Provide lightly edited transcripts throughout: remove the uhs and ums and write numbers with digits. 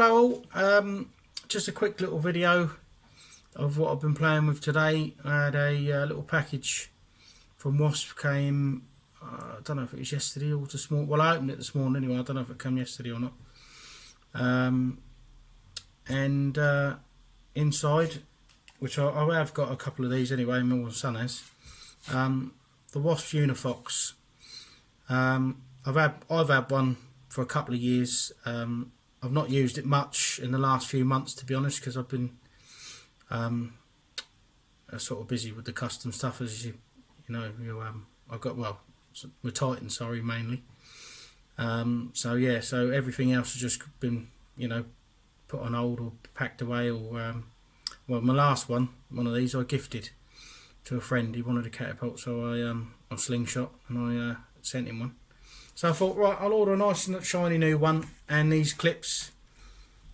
hello all. Just a quick little video of what I've been playing with today. I had a little package from Wasp, came, I don't know if it was yesterday or this morning. Well, I opened it this morning anyway. I don't know if it came yesterday or not. Inside, which I have got a couple of these anyway, my son has, the Wasp uniphox. I've had one for a couple of years. I've not used it much in the last few months, to be honest, because I've been sort of busy with the custom stuff, as you know. I've got, well, with Titan, sorry, mainly. So yeah, so everything else has just been, put on hold or packed away. Or well, my last one of these, I gifted to a friend. He wanted a catapult, so I Slingshot, and I sent him one. So I thought, right, I'll order a nice shiny new one, and these clips.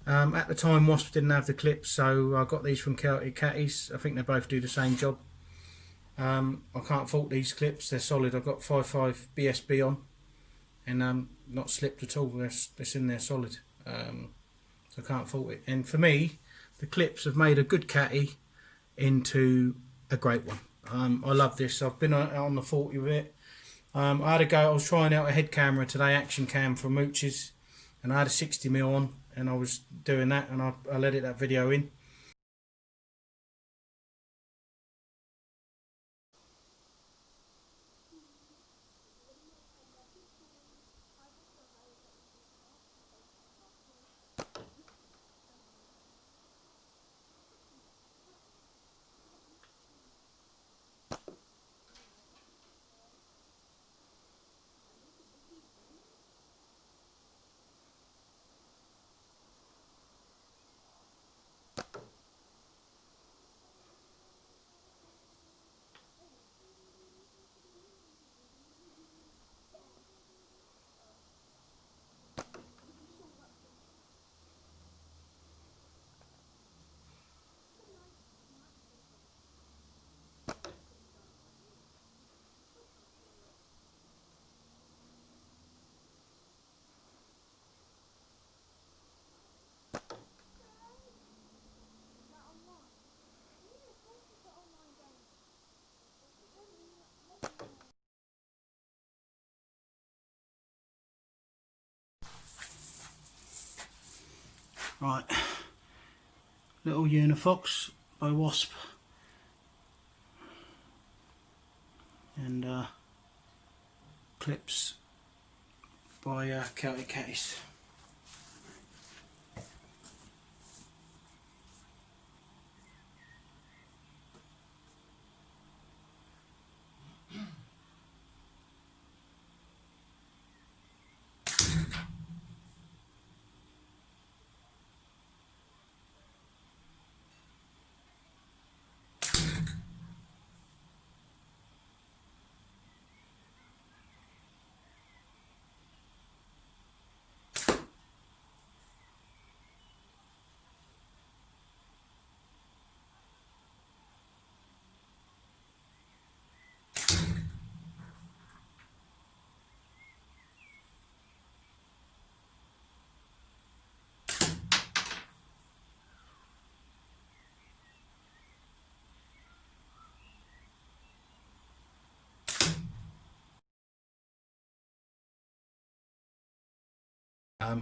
At the time, Wasp didn't have the clips, so I got these from Celtic Catties. I think they both do the same job. I can't fault these clips; they're solid. I've got 5.5 BSB on, and not slipped at all. They're in there solid, so I can't fault it. And for me, the clips have made a good catty into a great one. I love this. I've been on the 40 with it. I had a go. I was trying out a head camera today, action cam from Mooch's, and I had a 60mm on, and I was doing that, and I let that video in. Right, little uniphox by Wasp, and clips by Celtic Catties.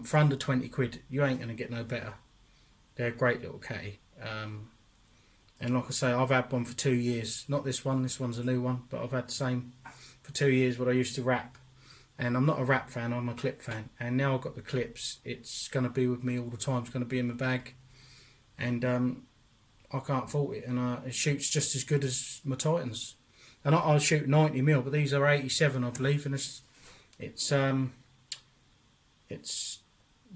For under 20 quid, you ain't going to get no better. They're a great little catty. And like I say, I've had one for 2 years. Not this one's a new one, but I've had the same for 2 years, what I used to wrap. And I'm not a wrap fan, I'm a clip fan. And now I've got the clips, it's going to be with me all the time. It's going to be in my bag. And I can't fault it. And it shoots just as good as my Titans. And I'll shoot 90mm, but these are 87, I believe. And it's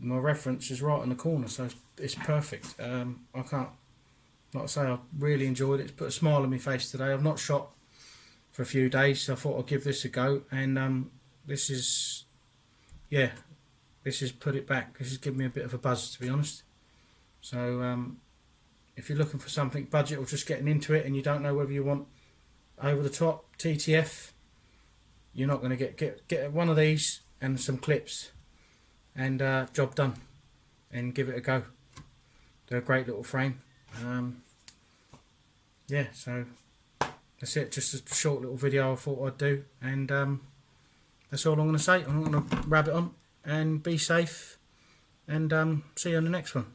my reference is right in the corner, so it's perfect. I can't, like I say, I really enjoyed it. It's put a smile on my face today. I've not shot for a few days, so I thought I'd give this a go. And this is put it back. This has given me a bit of a buzz, to be honest. So if you're looking for something budget or just getting into it, and you don't know whether you want over the top TTF, you're not going to get one of these and some clips, and job done. and give it a go. They're a great little frame. Yeah, so that's it. Just a short little video I thought I'd do, and that's all I'm going to say. I'm not going to rabbit on, and be safe, and see you on the next one.